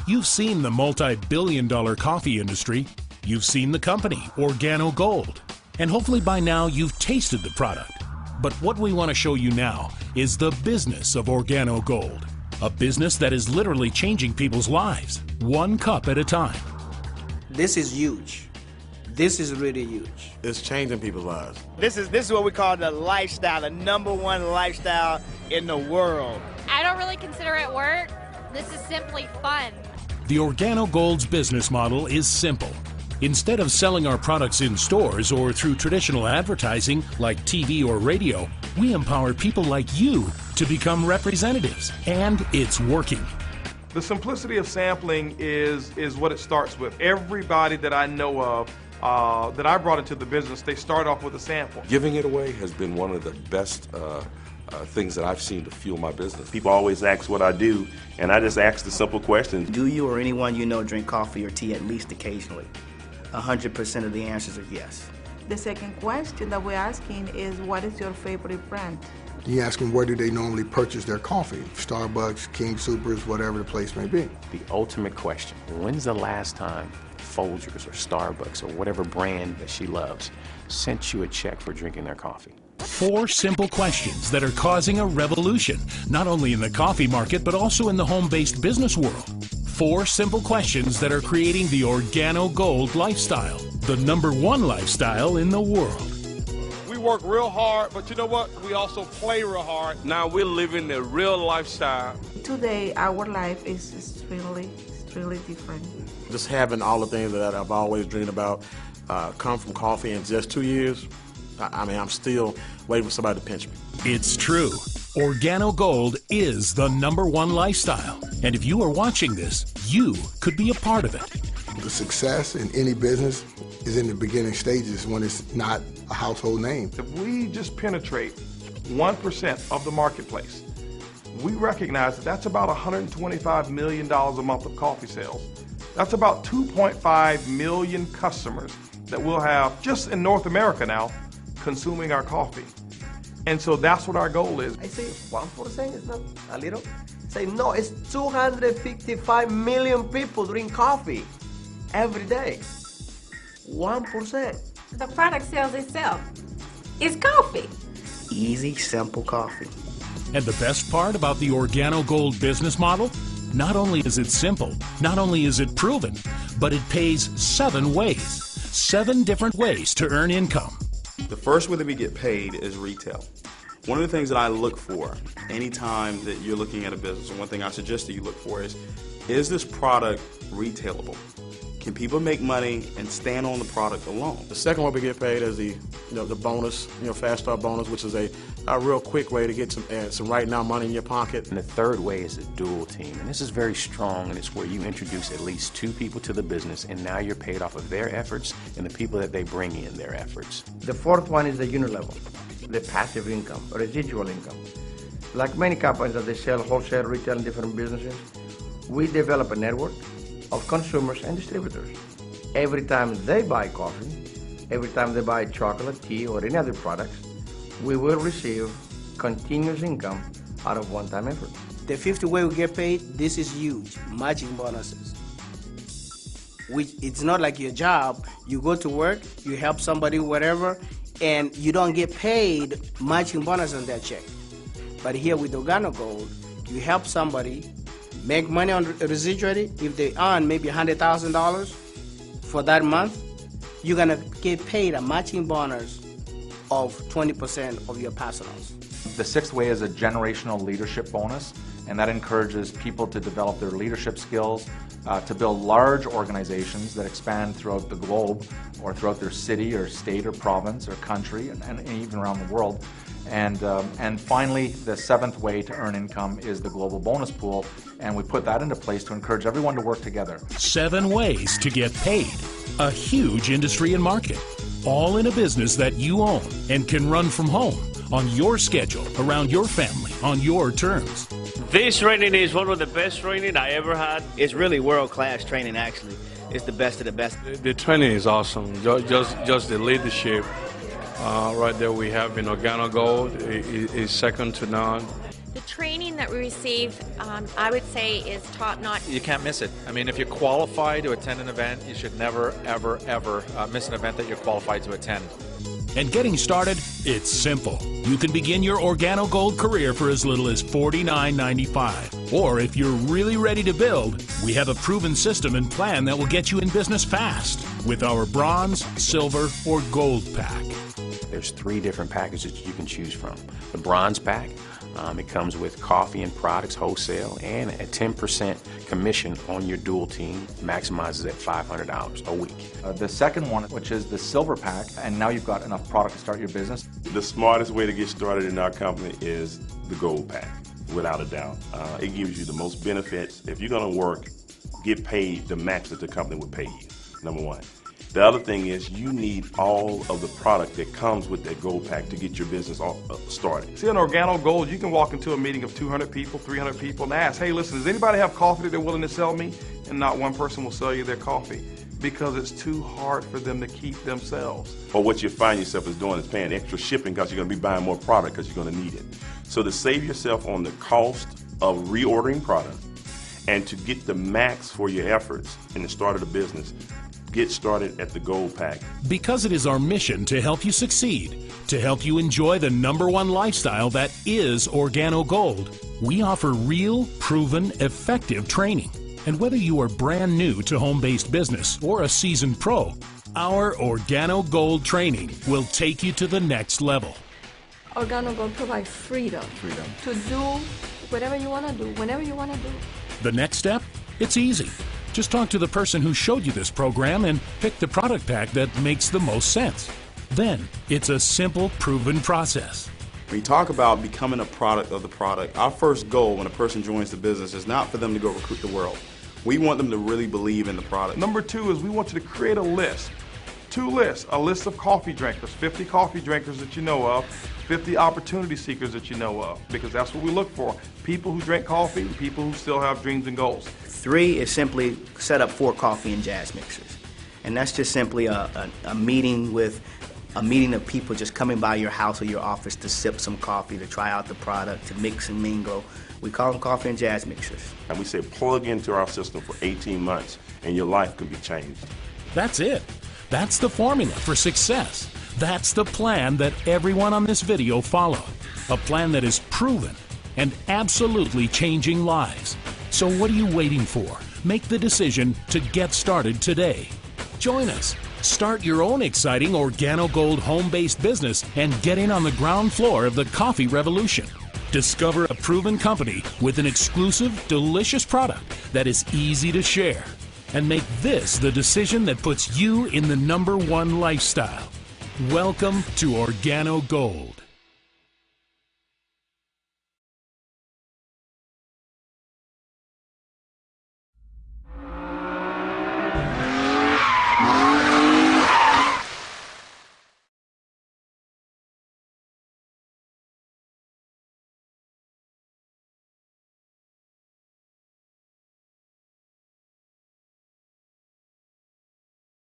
You've seen the multi-billion-dollar coffee industry. You've seen the company, Organo Gold. And hopefully by now you've tasted the product. But what we want to show you now is the business of Organo Gold. A business that is literally changing people's lives, one cup at a time. This is huge. This is really huge. It's changing people's lives. This is what we call the lifestyle, the #1 lifestyle in the world. I don't really consider it work. This is simply fun. The Organo Gold's business model is simple. Instead of selling our products in stores or through traditional advertising like TV or radio, we empower people like you to become representatives, and it's working. The simplicity of sampling is what it starts with. Everybody that I know of that I brought into the business, they start off with a sample. Giving it away has been one of the best things that I've seen to fuel my business. People always ask what I do, and I just ask the simple question. Do you or anyone you know drink coffee or tea at least occasionally? 100% of the answers are yes. The second question that we're asking is, what is your favorite brand? You ask them where do they normally purchase their coffee? Starbucks, King Soopers, whatever the place may be. The ultimate question, when's the last time Folgers or Starbucks or whatever brand that she loves sent you a check for drinking their coffee? 4 simple questions that are causing a revolution, not only in the coffee market, but also in the home-based business world. 4 simple questions that are creating the Organo Gold lifestyle, the #1 lifestyle in the world. We work real hard, but you know what? We also play real hard. Now we're living the real lifestyle. Today, our life is extremely different. Just having all the things that I've always dreamed about come from coffee in just 2 years. I mean, I'm still waiting for somebody to pinch me. It's true. Organo Gold is the #1 lifestyle. And if you are watching this, you could be a part of it. The success in any business is in the beginning stages when it's not a household name. If we just penetrate 1% of the marketplace, we recognize that that's about $125 million a month of coffee sales. That's about 2.5 million customers that we'll have just in North America now consuming our coffee. And so that's what our goal is. I say 1% is not a little. Say no, it's 255 million people drink coffee every day. 1%. The product sells itself. It's coffee. Easy, simple coffee. And the best part about the Organo Gold business model? Not only is it simple, not only is it proven, but it pays 7 ways. 7 different ways to earn income. The first way that we get paid is retail. One of the things that I look for anytime that you're looking at a business, and one thing I suggest that you look for is this product retailable? Can people make money and stand on the product alone? The second way we get paid is the bonus, Fast Start bonus, which is a real quick way to get some right now money in your pocket. And the third way is a dual team, and this is very strong, and it's where you introduce at least 2 people to the business, and now you're paid off of their efforts and the people that they bring in their efforts. The fourth one is the unit level, the passive income, or residual income. Like many companies that they sell wholesale, retail, and different businesses, we develop a network of consumers and distributors. Every time they buy coffee, every time they buy chocolate, tea, or any other products, we will receive continuous income out of one-time effort. The 5th way we get paid, this is huge, matching bonuses. It's not like your job. You go to work, you help somebody, whatever, and you don't get paid matching bonus on that check. But here with Organo Gold, you help somebody make money on residually. If they earn maybe $100,000 for that month, you're gonna get paid a matching bonus of 20% of your personals. The 6th way is a generational leadership bonus, and that encourages people to develop their leadership skills, to build large organizations that expand throughout the globe or throughout their city or state or province or country and even around the world. And finally, the 7th way to earn income is the global bonus pool, and we put that into place to encourage everyone to work together. 7 ways to get paid. A huge industry and market. All in a business that you own and can run from home, on your schedule, around your family, on your terms. This training is one of the best training I ever had. It's really world-class training, actually. It's the best of the best. The training is awesome. Just the leadership right there we have in Organo Gold is second to none. The training that we receive, I would say, is top-notch. You can't miss it. I mean, if you're qualified to attend an event, you should never, ever, ever miss an event that you're qualified to attend. And getting started, it's simple. You can begin your OrganoGold career for as little as $49.95. Or if you're really ready to build, we have a proven system and plan that will get you in business fast with our bronze, silver, or gold pack. There's 3 different packages you can choose from. The bronze pack, it comes with coffee and products wholesale and a 10% commission on your dual team, maximizes at $500 a week. The second one, which is the silver pack, and now you've got enough product to start your business. The smartest way to get started in our company is the gold pack, without a doubt. It gives you the most benefits. If you're going to work, get paid the max that the company would pay you, number one. The other thing is you need all of the product that comes with that gold pack to get your business all started. See, on OrganoGold, you can walk into a meeting of 200 people, 300 people, and ask, hey, listen, does anybody have coffee that they're willing to sell me? And not one person will sell you their coffee because it's too hard for them to keep themselves. Or what you find yourself is doing is paying extra shipping because you're going to be buying more product because you're going to need it. So to save yourself on the cost of reordering product and to get the max for your efforts in the start of the business, get started at the gold pack. Because it is our mission to help you succeed, to help you enjoy the #1 lifestyle that is OrganoGold, we offer real, proven, effective training. And whether you are brand new to home-based business or a seasoned pro, our OrganoGold training will take you to the next level. OrganoGold provides freedom to do whatever you want to do, whenever you want to do. The next step? It's easy. Just talk to the person who showed you this program and pick the product pack that makes the most sense. Then, it's a simple, proven process. When you talk about becoming a product of the product, our first goal when a person joins the business is not for them to go recruit the world. We want them to really believe in the product. Number 2 is we want you to create a list. 2 lists, a list of coffee drinkers, 50 coffee drinkers that you know of, 50 opportunity seekers that you know of, because that's what we look for. People who drink coffee, people who still have dreams and goals. 3 is simply set up 4 coffee and jazz mixers. And that's just simply a meeting of people just coming by your house or your office to sip some coffee, to try out the product, to mix and mingle. We call them coffee and jazz mixers. And we say plug into our system for 18 months and your life could be changed. That's it. That's the formula for success. That's the plan that everyone on this video followed. A plan that is proven and absolutely changing lives. So what are you waiting for? Make the decision to get started today. Join us. Start your own exciting OrganoGold home-based business and get in on the ground floor of the coffee revolution. Discover a proven company with an exclusive, delicious product that is easy to share. And make this the decision that puts you in the #1 lifestyle. Welcome to OrganoGold.